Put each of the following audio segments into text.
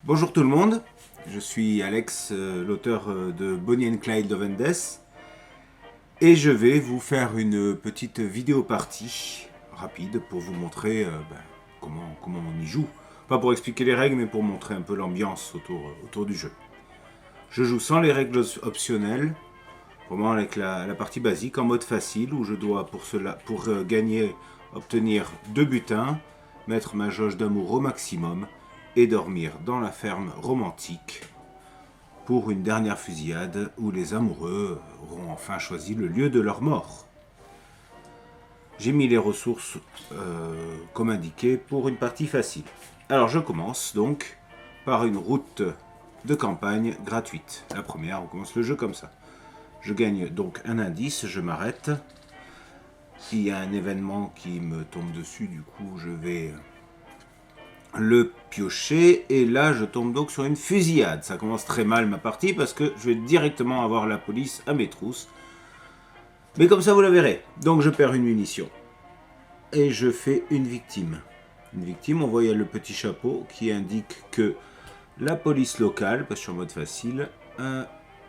Bonjour tout le monde, je suis Alex, l'auteur de Bonnie and Clyde of Endess, et je vais vous faire une petite vidéo partie rapide pour vous montrer comment on y joue. Pas pour expliquer les règles, mais pour montrer un peu l'ambiance autour du jeu. Je joue sans les règles optionnelles, vraiment avec la partie basique, en mode facile, où je dois pour gagner, obtenir 2 butins, mettre ma jauge d'amour au maximum, et dormir dans la ferme romantique pour une dernière fusillade où les amoureux auront enfin choisi le lieu de leur mort. J'ai mis les ressources comme indiqué pour une partie facile. Alors je commence donc par une route de campagne gratuite. La première, on commence le jeu comme ça. Je gagne donc un indice, je m'arrête. S'il y a un événement qui me tombe dessus, du coup je vais le piocher, et là je tombe donc sur une fusillade. Ça commence très mal ma partie parce que je vais directement avoir la police à mes trousses, mais comme ça vous la verrez. Donc je perds une munition et je fais une victime. On voit il y a le petit chapeau qui indique que la police locale, parce que je suis en mode facile,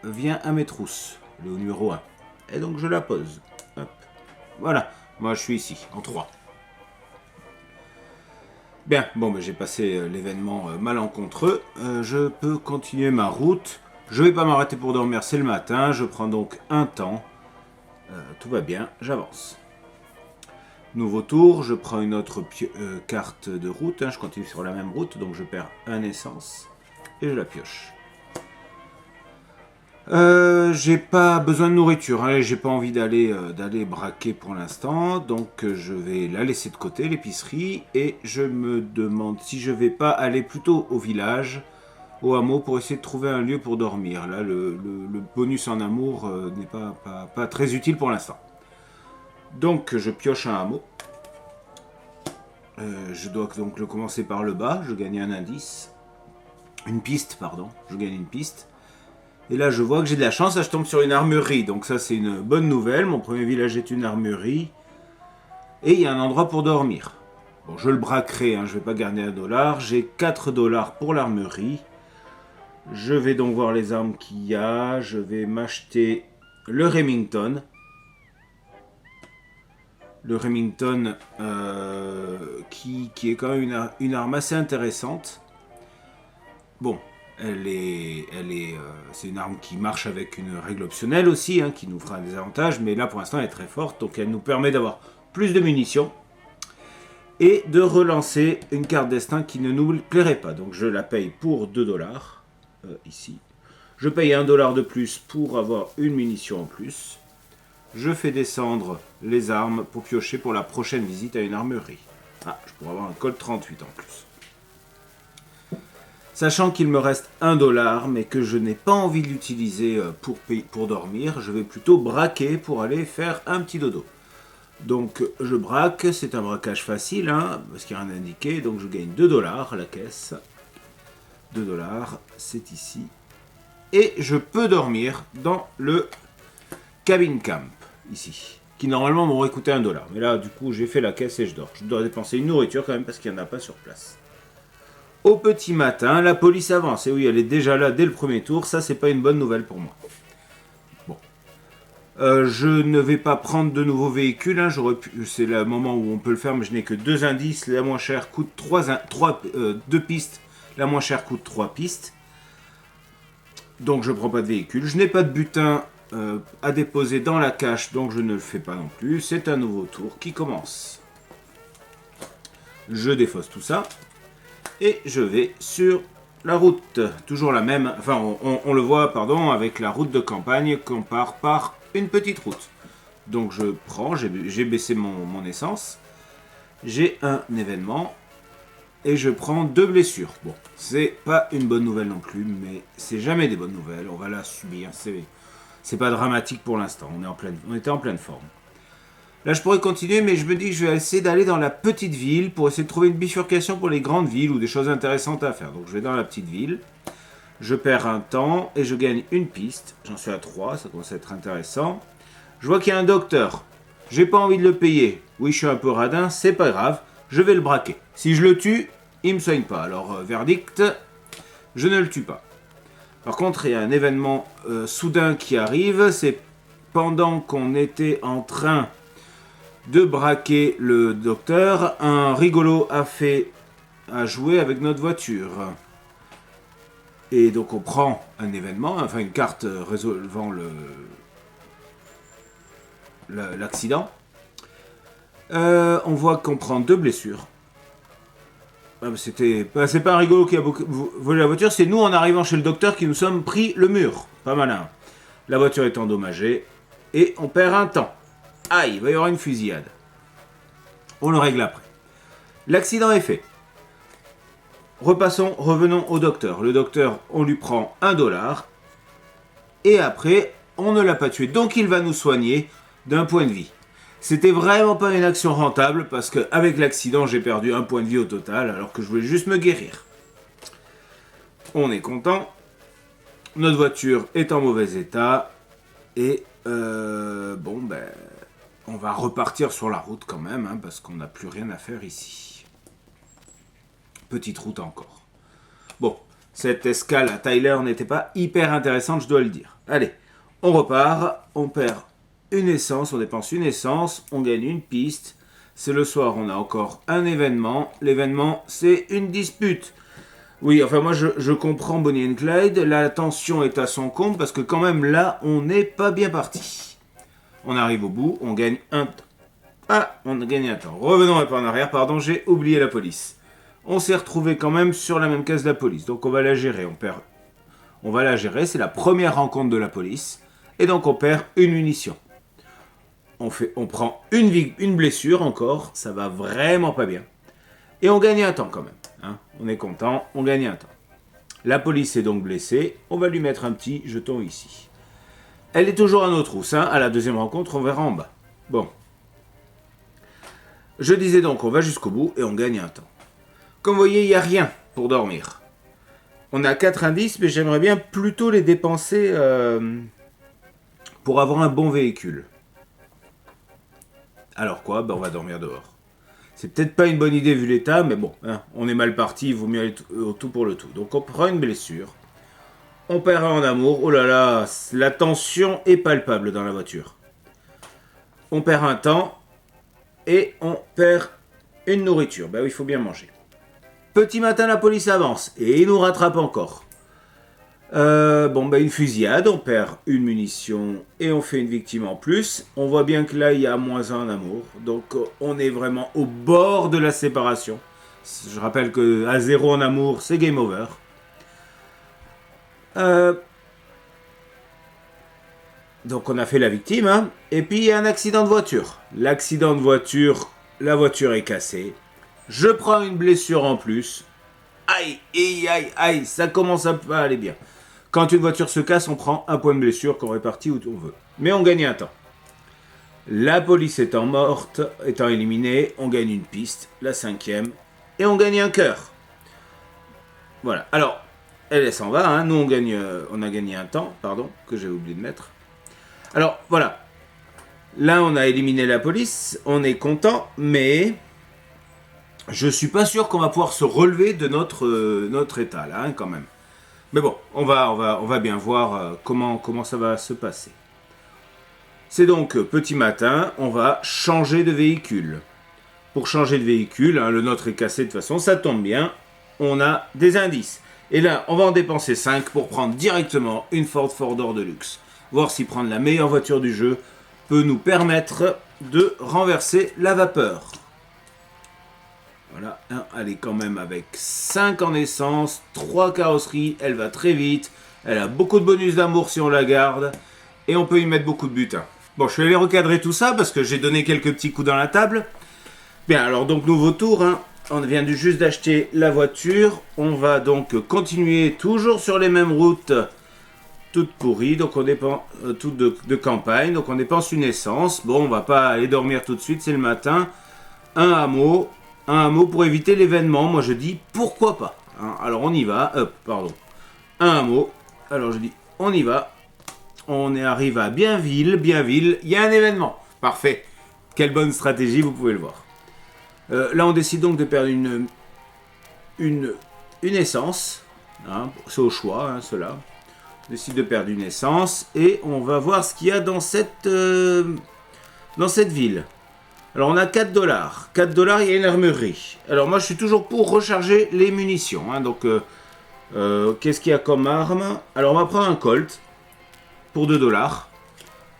vient à mes trousses, le numéro 1, et donc je la pose. Hop. Voilà, moi je suis ici en 3. Bien, bon, j'ai passé l'événement malencontreux. Je peux continuer ma route. Je vais pas m'arrêter pour dormir, c'est le matin. Je prends donc un temps. Tout va bien, j'avance. Nouveau tour, je prends une autre carte de route. Je continue sur la même route, donc je perds un essence. Et je la pioche. J'ai pas besoin de nourriture, j'ai pas envie d'aller braquer pour l'instant, donc je vais la laisser de côté, l'épicerie, et je me demande si je vais pas aller plutôt au village, au hameau, pour essayer de trouver un lieu pour dormir. Là, le bonus en amour n'est pas très utile pour l'instant. Donc je pioche un hameau. Je dois donc le commencer par le bas, je gagne un indice. Une piste, pardon, je gagne une piste. Et là, je vois que j'ai de la chance, là, je tombe sur une armurerie. Donc ça, c'est une bonne nouvelle. Mon premier village est une armurerie. Et il y a un endroit pour dormir. Bon, je le braquerai, je ne vais pas garder $1. J'ai $4 pour l'armurerie. Je vais donc voir les armes qu'il y a. Je vais m'acheter le Remington. Le Remington qui est quand même une arme assez intéressante. Bon. C'est une arme qui marche avec une règle optionnelle aussi, qui nous fera des avantages, mais là pour l'instant elle est très forte, donc elle nous permet d'avoir plus de munitions et de relancer une carte destin qui ne nous plairait pas. Donc je la paye pour $2 ici. Je paye $1 de plus pour avoir une munition en plus. Je fais descendre les armes pour piocher pour la prochaine visite à une armurerie. Ah, je pourrais avoir un Colt 38 en plus. Sachant qu'il me reste $1, mais que je n'ai pas envie de l'utiliser pour dormir, je vais plutôt braquer pour aller faire un petit dodo. Donc je braque, c'est un braquage facile, parce qu'il n'y a rien indiqué, donc je gagne $2 la caisse. $2, c'est ici. Et je peux dormir dans le cabin camp, ici, qui normalement m'aurait coûté $1. Mais là, du coup, j'ai fait la caisse et je dors. Je dois dépenser une nourriture quand même, parce qu'il n'y en a pas sur place. Au petit matin, la police avance. Et oui, elle est déjà là dès le premier tour. Ça, c'est pas une bonne nouvelle pour moi. Bon. Je ne vais pas prendre de nouveaux véhicules. C'est le moment où on peut le faire, mais je n'ai que 2 indices. La moins chère coûte 2 pistes. La moins chère coûte 3 pistes. Donc, je ne prends pas de véhicule. Je n'ai pas de butin à déposer dans la cache, donc je ne le fais pas non plus. C'est un nouveau tour qui commence. Je défausse tout ça. Et je vais sur la route, toujours la même, enfin on le voit, pardon, avec la route de campagne qu'on part par une petite route. Donc je prends, j'ai baissé mon essence, j'ai un événement et je prends 2 blessures. Bon, c'est pas une bonne nouvelle non plus, mais c'est jamais des bonnes nouvelles, on va la subir, c'est pas dramatique pour l'instant, on était en pleine forme. Là, je pourrais continuer, mais je me dis que je vais essayer d'aller dans la petite ville pour essayer de trouver une bifurcation pour les grandes villes ou des choses intéressantes à faire. Donc, je vais dans la petite ville. Je perds un temps et je gagne une piste. J'en suis à 3, ça commence à être intéressant. Je vois qu'il y a un docteur. J'ai pas envie de le payer. Oui, je suis un peu radin, c'est pas grave. Je vais le braquer. Si je le tue, il me soigne pas. Alors, verdict, je ne le tue pas. Par contre, il y a un événement soudain qui arrive, c'est pendant qu'on était en train de braquer le docteur, un rigolo a joué avec notre voiture. Et donc on prend un événement, enfin une carte résolvant l'accident. On voit qu'on prend 2 blessures. C'est pas un rigolo qui a volé la voiture, c'est nous en arrivant chez le docteur qui nous sommes pris le mur. Pas malin. La voiture est endommagée et on perd un temps. Aïe, il va y avoir une fusillade. On le règle après. L'accident est fait. Revenons au docteur. Le docteur, on lui prend $1. Et après, on ne l'a pas tué. Donc il va nous soigner d'un point de vie. C'était vraiment pas une action rentable parce qu'avec l'accident, j'ai perdu 1 point de vie au total alors que je voulais juste me guérir. On est content. Notre voiture est en mauvais état. Et on va repartir sur la route quand même parce qu'on n'a plus rien à faire ici. Petite route encore. Bon, cette escale à Tyler n'était pas hyper intéressante, je dois le dire. Allez, on repart, on perd une essence, on dépense une essence, on gagne une piste. C'est le soir, on a encore un événement. L'événement, c'est une dispute. Oui, enfin moi je comprends Bonnie and Clyde, la tension est à son comble parce que quand même là, on n'est pas bien parti. On arrive au bout, on gagne un temps. Ah, on a gagné un temps. Revenons un peu en arrière, pardon, j'ai oublié la police. On s'est retrouvé quand même sur la même case de la police. Donc on va la gérer. On va la gérer. C'est la première rencontre de la police. Et donc on perd une munition. On prend une blessure encore. Ça va vraiment pas bien. Et on gagne un temps quand même. On est content. On gagne un temps. La police est donc blessée. On va lui mettre un petit jeton ici. Elle est toujours à nos trousses. À la deuxième rencontre, on verra en bas. Bon. Je disais donc, on va jusqu'au bout et on gagne un temps. Comme vous voyez, il n'y a rien pour dormir. On a 4 indices, mais j'aimerais bien plutôt les dépenser pour avoir un bon véhicule. Alors quoi ? On va dormir dehors. C'est peut-être pas une bonne idée vu l'état, mais bon, on est mal parti, il vaut mieux aller au tout pour le tout. Donc on prend une blessure. On perd en amour. Oh là là, la tension est palpable dans la voiture. On perd un temps et on perd une nourriture. Oui, il faut bien manger. Petit matin, la police avance et il nous rattrape encore. Une fusillade, on perd une munition et on fait une victime en plus. On voit bien que là, il y a -1 en amour. Donc, on est vraiment au bord de la séparation. Je rappelle qu'à 0 en amour, c'est game over. Donc, on a fait la victime. Et puis, il y a un accident de voiture. L'accident de voiture, la voiture est cassée. Je prends une blessure en plus. Aïe, aïe, aïe, aïe, ça commence à pas aller bien. Quand une voiture se casse, on prend un point de blessure qu'on répartit où on veut. Mais on gagne un temps. La police étant morte, étant éliminée, on gagne une piste, la 5e, et on gagne un cœur. Voilà. Alors, elle s'en va, nous on a gagné un temps, que j'ai oublié de mettre. Alors, voilà. Là, on a éliminé la police, on est content, mais je suis pas sûr qu'on va pouvoir se relever de notre état là, quand même. Mais bon, on va bien voir comment ça va se passer. C'est donc petit matin, on va changer de véhicule. Pour changer de véhicule, le nôtre est cassé de toute façon, ça tombe bien, on a des indices. Et là, on va en dépenser 5 pour prendre directement une Ford de luxe. Voir si prendre la meilleure voiture du jeu peut nous permettre de renverser la vapeur. Voilà, elle est quand même avec 5 en essence, 3 carrosseries, elle va très vite, elle a beaucoup de bonus d'amour si on la garde, et on peut y mettre beaucoup de butin. Bon, je vais aller recadrer tout ça parce que j'ai donné quelques petits coups dans la table. Bien, alors donc nouveau tour, on vient juste d'acheter la voiture, on va donc continuer toujours sur les mêmes routes, toutes pourries, donc on dépense toutes de campagne, donc on dépense une essence. Bon, on va pas aller dormir tout de suite, c'est le matin. Un hameau pour éviter l'événement, moi je dis pourquoi pas. Alors on y va, un hameau, alors je dis on y va. On arrive à Bienville, il y a un événement. Parfait. Quelle bonne stratégie, vous pouvez le voir. Là, on décide donc de perdre une essence. Hein, c'est au choix, hein, cela. On décide de perdre une essence. Et on va voir ce qu'il y a dans cette ville. Alors on a 4 dollars. 4 dollars, il y a une armurerie. Alors moi je suis toujours pour recharger les munitions. Hein, donc qu'est-ce qu'il y a comme arme? Alors on va prendre un Colt pour 2 dollars.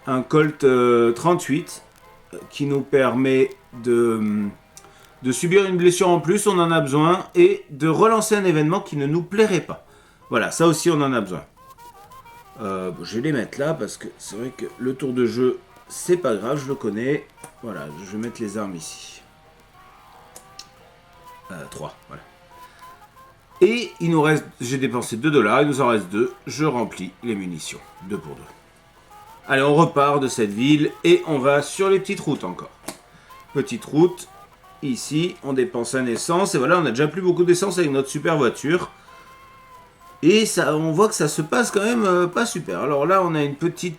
Un Colt 38 qui nous permet de subir une blessure en plus, on en a besoin, et de relancer un événement qui ne nous plairait pas. Voilà, ça aussi on en a besoin. Je vais les mettre là parce que c'est vrai que le tour de jeu, c'est pas grave, je le connais. Voilà, je vais mettre les armes ici. 3, voilà. Et il nous reste, j'ai dépensé 2 dollars, il nous en reste 2. Je remplis les munitions, 2 pour 2. Allez, on repart de cette ville et on va sur les petites routes encore. Petite route, ici, on dépense un essence. Et voilà, on a déjà plus beaucoup d'essence avec notre super voiture. Et ça, on voit que ça se passe quand même pas super. Alors là, on a une un petit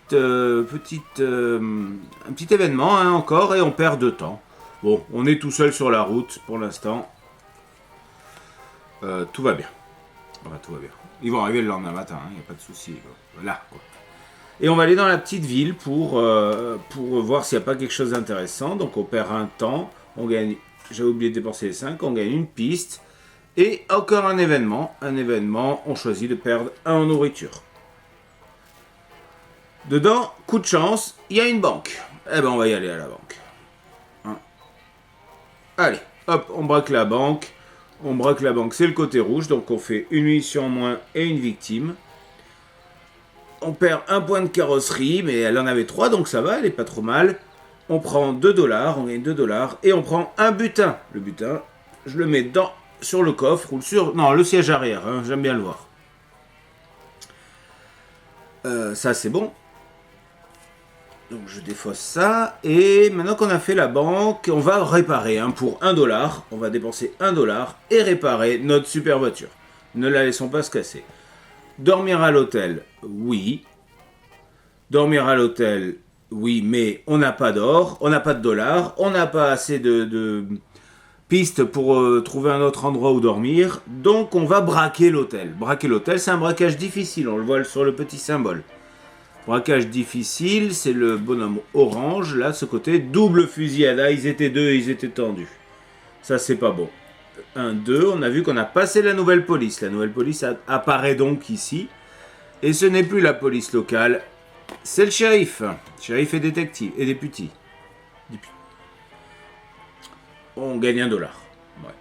événement hein, encore et on perd de temps. Bon, on est tout seul sur la route pour l'instant. Tout va bien. Enfin, tout va bien. Ils vont arriver le lendemain matin, il n'y a pas de souci. Voilà, quoi. Et on va aller dans la petite ville pour voir s'il n'y a pas quelque chose d'intéressant. Donc on perd un temps, on gagne, j'ai oublié de dépenser les 5, on gagne une piste. Et encore un événement, on choisit de perdre un en nourriture. Dedans, coup de chance, il y a une banque. Eh ben on va y aller à la banque. Hein. Allez, hop, on braque la banque. On braque la banque, c'est le côté rouge, donc on fait une munition en moins et une victime. On perd un point de carrosserie, mais elle en avait 3, donc ça va, elle est pas trop mal. On prend 2 dollars, on gagne 2 dollars, et on prend un butin. Le butin, je le mets sur le coffre, ou sur... Non, le siège arrière, hein, j'aime bien le voir. Ça, c'est bon. Donc je défausse ça, et maintenant qu'on a fait la banque, on va réparer. Hein, pour 1 dollar, on va dépenser 1 dollar et réparer notre super voiture. Ne la laissons pas se casser. Dormir à l'hôtel, oui. Dormir à l'hôtel, oui, mais on n'a pas d'or, on n'a pas de dollars, on n'a pas assez de pistes pour trouver un autre endroit où dormir. Donc on va braquer l'hôtel. Braquer l'hôtel, c'est un braquage difficile, on le voit sur le petit symbole. Braquage difficile, c'est le bonhomme orange, là, ce côté. Double fusillade, ah, ils étaient 2 et ils étaient tendus. Ça, c'est pas bon. 1, 2, on a vu qu'on a passé la nouvelle police. La nouvelle police apparaît donc ici. Et ce n'est plus la police locale, c'est le shérif. Shérif et détective, et député. On gagne 1 dollar. Ouais.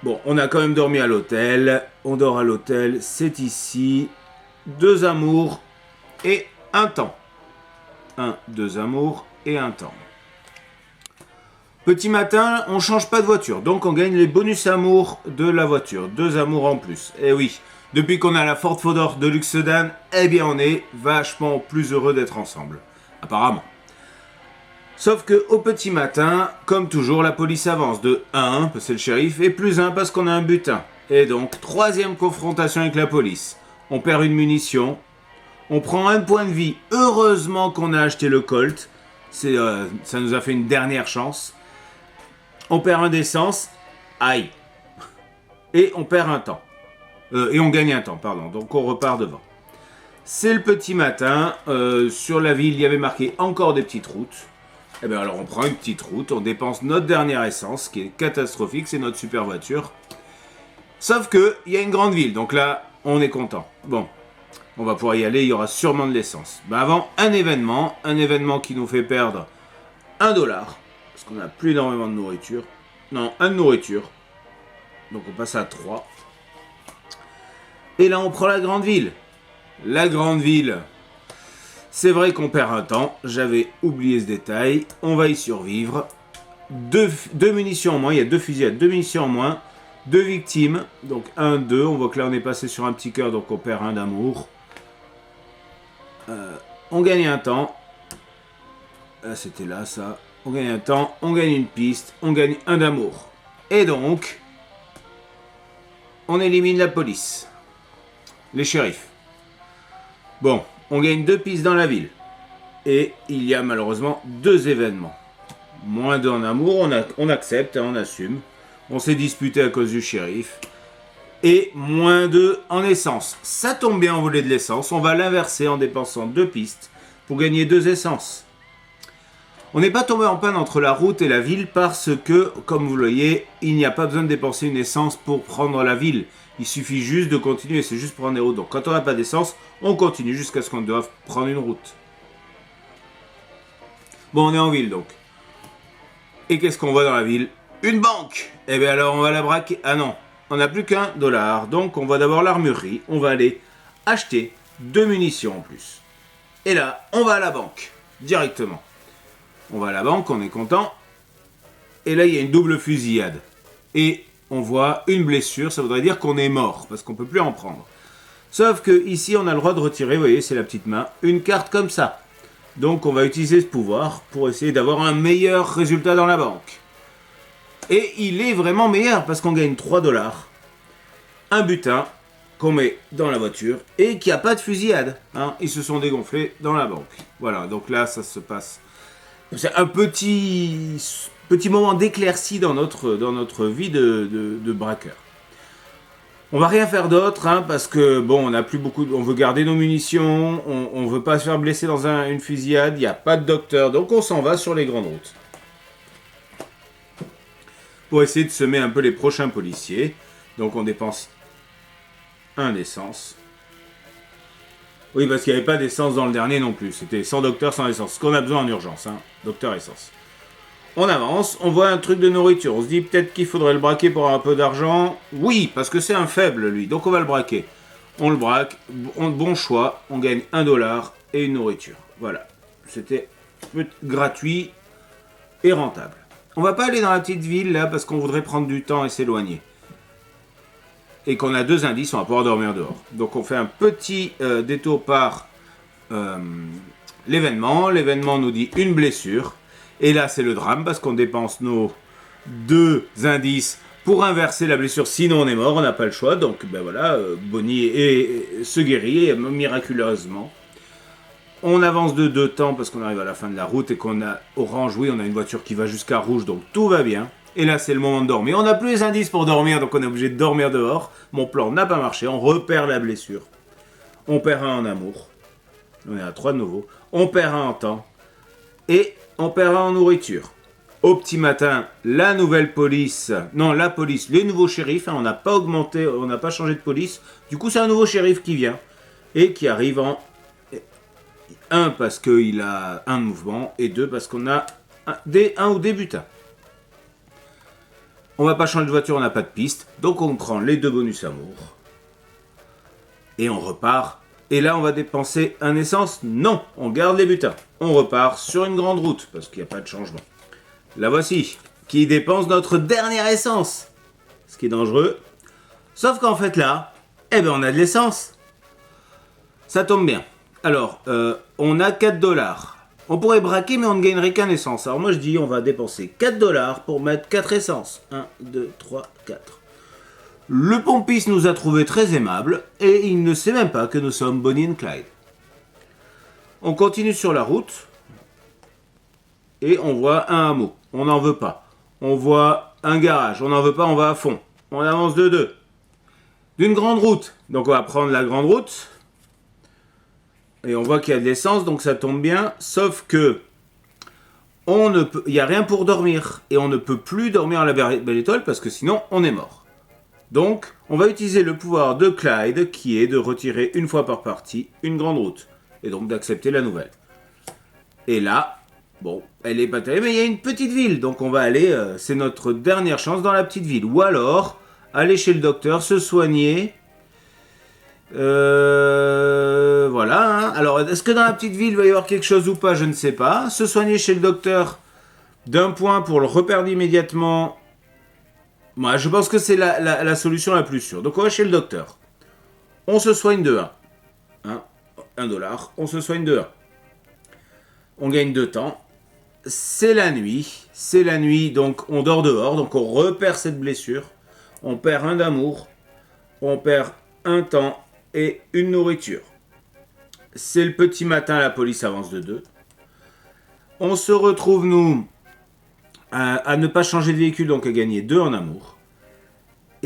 Bon, on a quand même dormi à l'hôtel. On dort à l'hôtel, c'est ici. 2 amours et un temps. 2 amours et un temps. Petit matin, on change pas de voiture, donc on gagne les bonus amours de la voiture. 2 amours en plus. Et oui, depuis qu'on a la Ford Fodor de luxe sedan, eh bien on est vachement plus heureux d'être ensemble. Apparemment. Sauf que au petit matin, comme toujours, la police avance de 1, parce que c'est le shérif, et plus 1 parce qu'on a un butin. Et donc, 3e confrontation avec la police. On perd une munition. On prend 1 point de vie. Heureusement qu'on a acheté le Colt. Ça nous a fait une dernière chance. On perd 1 d'essence. Aïe. Et on perd un temps. Et on gagne un temps, pardon. Donc on repart devant. C'est le petit matin. Sur la ville, il y avait marqué encore des petites routes. Et bien alors on prend une petite route. On dépense notre dernière essence, qui est catastrophique. C'est notre super voiture. Sauf que il y a une grande ville. Donc là, on est content. Bon. On va pouvoir y aller, il y aura sûrement de l'essence. Ben avant, un événement qui nous fait perdre 1 dollar, parce qu'on n'a plus énormément de nourriture. Non, 1 de nourriture. Donc on passe à 3. Et là, on prend la grande ville. La grande ville, c'est vrai qu'on perd un temps. J'avais oublié ce détail. On va y survivre. 2 munitions en moins, il y a 2 fusillades, 2 munitions en moins. 2 victimes, donc 1, 2. On voit que là, on est passé sur un petit cœur, donc on perd 1 d'amour. On gagne un temps. C'était là, ça. On gagne un temps, on gagne une piste, on gagne 1 d'amour. Et donc, on élimine la police. Les shérifs. Bon, on gagne 2 pistes dans la ville. Et il y a malheureusement 2 événements. -2 en amour, on accepte, on assume. On s'est disputé à cause du shérif. et moins 2 en essence. Ça tombe bien, on voulait de l'essence. On va l'inverser en dépensant 2 pistes pour gagner 2 essences. On n'est pas tombé en panne entre la route et la ville parce que, comme vous le voyez, il n'y a pas besoin de dépenser une essence pour prendre la ville. Il suffit juste de continuer, c'est juste prendre des routes. Donc quand on n'a pas d'essence, on continue jusqu'à ce qu'on doive prendre une route. Bon, on est en ville donc. Et qu'est-ce qu'on voit dans la ville? Une banque. Eh bien alors on va la braquer. Ah non, on n'a plus qu'un dollar. Donc on va d'abord l'armurerie. On va aller acheter 2 munitions en plus. Et là, on va à la banque. Directement. On va à la banque, on est content. Et là, il y a une double fusillade. Et on voit une blessure. Ça voudrait dire qu'on est mort. Parce qu'on ne peut plus en prendre. Sauf que ici, on a le droit de retirer, vous voyez, c'est la petite main, une carte comme ça. Donc on va utiliser ce pouvoir pour essayer d'avoir un meilleur résultat dans la banque. Et il est vraiment meilleur parce qu'on gagne 3 dollars, un butin qu'on met dans la voiture et qu'il n'y a pas de fusillade. Hein. Ils se sont dégonflés dans la banque. Voilà, donc là ça se passe. C'est un petit moment d'éclaircie dans notre vie de braqueur. On va rien faire d'autre, hein, parce que bon, on n'a plus beaucoup. On veut garder nos munitions, on veut pas se faire blesser dans une fusillade, il n'y a pas de docteur, donc on s'en va sur les grandes routes. Pour essayer de semer un peu les prochains policiers. Donc on dépense 1 d'essence. Oui, parce qu'il n'y avait pas d'essence dans le dernier non plus. C'était sans docteur, sans essence. Ce qu'on a besoin en urgence, hein. Docteur essence. On avance, on voit un truc de nourriture. On se dit peut-être qu'il faudrait le braquer pour avoir un peu d'argent. Oui, parce que c'est un faible, lui. Donc on va le braquer. On le braque. Bon choix. On gagne 1 dollar et une nourriture. Voilà. C'était gratuit et rentable. On va pas aller dans la petite ville, là, parce qu'on voudrait prendre du temps et s'éloigner. Et qu'on a 2 indices, on va pouvoir dormir dehors. Donc on fait un petit détour par l'événement. L'événement nous dit une blessure. Et là, c'est le drame parce qu'on dépense nos 2 indices pour inverser la blessure. Sinon, on est mort, on n'a pas le choix. Donc, ben voilà, Bonnie se guérit miraculeusement. On avance de 2 temps parce qu'on arrive à la fin de la route et qu'on a orange. Oui, on a une voiture qui va jusqu'à rouge, donc tout va bien. Et là, c'est le moment de dormir. On n'a plus les indices pour dormir, donc on est obligé de dormir dehors. Mon plan n'a pas marché. On repère la blessure. On perd 1 en amour. On est à 3 de nouveau. On perd 1 en temps. Et on perd 1 en nourriture. Au petit matin, la nouvelle police, non la police, les nouveaux shérifs, hein, on n'a pas augmenté, on n'a pas changé de police. Du coup, c'est un nouveau shérif qui vient et qui arrive en 1 parce qu'il a un mouvement et 2 parce qu'on a un ou des butins. On va pas changer de voiture, on n'a pas de piste, donc on prend les 2 bonus amour et on repart. Et là, on va dépenser un essence? Non, on garde les butins. On repart sur une grande route, parce qu'il n'y a pas de changement. La voici, qui dépense notre dernière essence. Ce qui est dangereux. Sauf qu'en fait là, eh ben on a de l'essence. Ça tombe bien. Alors, on a 4 dollars. On pourrait braquer, mais on ne gagnerait qu'un essence. Alors moi je dis, on va dépenser 4 dollars pour mettre 4 essences. 1, 2, 3, 4. Le pompiste nous a trouvé très aimables et il ne sait même pas que nous sommes Bonnie et Clyde. On continue sur la route et on voit un hameau. On n'en veut pas. On voit un garage. On n'en veut pas, on va à fond. On avance de 2. D'une grande route. Donc on va prendre la grande route. Et on voit qu'il y a de l'essence, donc ça tombe bien. Sauf que il n'y a rien pour dormir. Et on ne peut plus dormir à la Belle Étoile parce que sinon on est mort. Donc, on va utiliser le pouvoir de Clyde, qui est de retirer une fois par partie une grande route. Et donc d'accepter la nouvelle. Et là, bon, elle est pas terrible, mais il y a une petite ville. Donc on va aller, c'est notre dernière chance dans la petite ville. Ou alors, aller chez le docteur, se soigner. Voilà. Hein. Alors, est-ce que dans la petite ville, il va y avoir quelque chose ou pas? Je ne sais pas. Se soigner chez le docteur d'un point pour le reperdre immédiatement. Moi, je pense que c'est la solution la plus sûre. Donc, on va chez le docteur. On se soigne de 1. Hein, 1 dollar. On se soigne de 1. On gagne 2 temps. C'est la nuit. C'est la nuit, donc on dort dehors. Donc, on repère cette blessure. On perd 1 d'amour. On perd 1 temps et une nourriture. C'est le petit matin, la police avance de 2. On se retrouve, nous, à ne pas changer de véhicule, donc à gagner 2 en amour.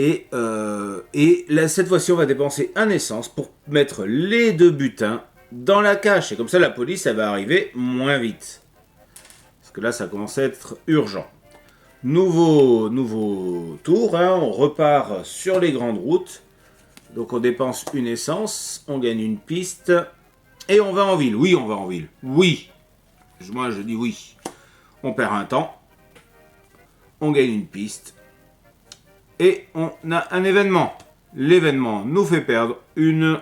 Et là, cette fois-ci, on va dépenser un essence pour mettre les 2 butins dans la cache. Et comme ça, la police, elle va arriver moins vite. Parce que là, ça commence à être urgent. Nouveau tour, hein, on repart sur les grandes routes. Donc on dépense une essence, on gagne une piste. Et on va en ville. Oui, on va en ville. Oui. Moi, je dis oui. On perd un temps. On gagne une piste. Et on a un événement. L'événement nous fait perdre une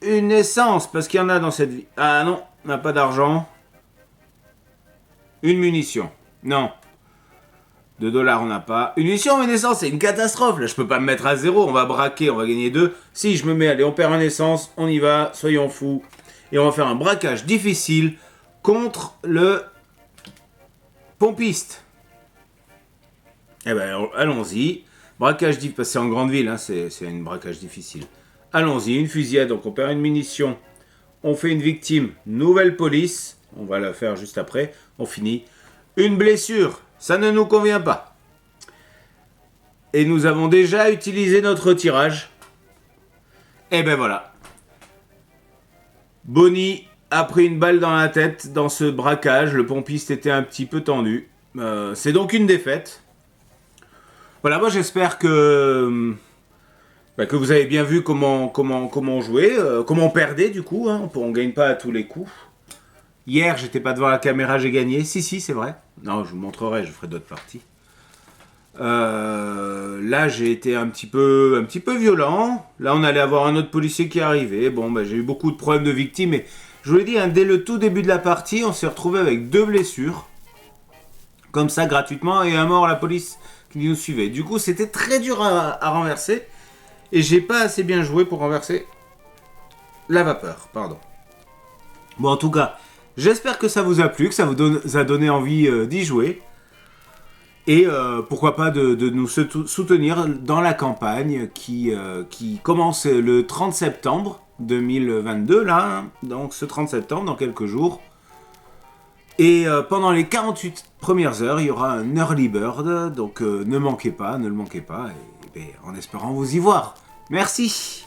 essence. Parce qu'il y en a dans cette vie. Ah non, on n'a pas d'argent. Une munition. Non. 2 dollars, on n'a pas. Une munition, une essence, c'est une catastrophe. Là, je peux pas me mettre à 0. On va braquer, on va gagner 2. Si je me mets, allez, on perd une essence. On y va, soyons fous. Et on va faire un braquage difficile contre le pompiste. Eh ben, allons-y. Braquage difficile, parce que c'est en grande ville, hein, c'est un braquage difficile. Allons-y, une fusillade, donc on perd une munition. On fait une victime, nouvelle police. On va la faire juste après. On finit. Une blessure, ça ne nous convient pas. Et nous avons déjà utilisé notre tirage. Et ben voilà. Bonnie a pris une balle dans la tête dans ce braquage. Le pompiste était un petit peu tendu. C'est donc une défaite. Voilà, moi j'espère que vous avez bien vu comment on jouait, comment on perdait du coup. Hein. On ne gagne pas à tous les coups. Hier, j'étais pas devant la caméra, j'ai gagné. Si, c'est vrai. Non, je vous montrerai, je ferai d'autres parties. Là, j'ai été un petit peu violent. Là, on allait avoir un autre policier qui est arrivé. Bon, j'ai eu beaucoup de problèmes de victimes. Et je vous l'ai dit, hein, dès le tout début de la partie, on s'est retrouvé avec 2 blessures. Comme ça, gratuitement, et un mort à la police qui nous suivait. Du coup, c'était très dur à renverser. Et j'ai pas assez bien joué pour renverser la vapeur. Pardon. Bon, en tout cas, j'espère que ça vous a plu, que ça vous a donné envie d'y jouer. Et pourquoi pas de nous soutenir dans la campagne qui commence le 30 septembre 2022, là. Hein, donc ce 30 septembre, dans quelques jours. Et pendant les 48 premières heures, il y aura un early bird. Donc ne le manquez pas. Et, en espérant vous y voir. Merci.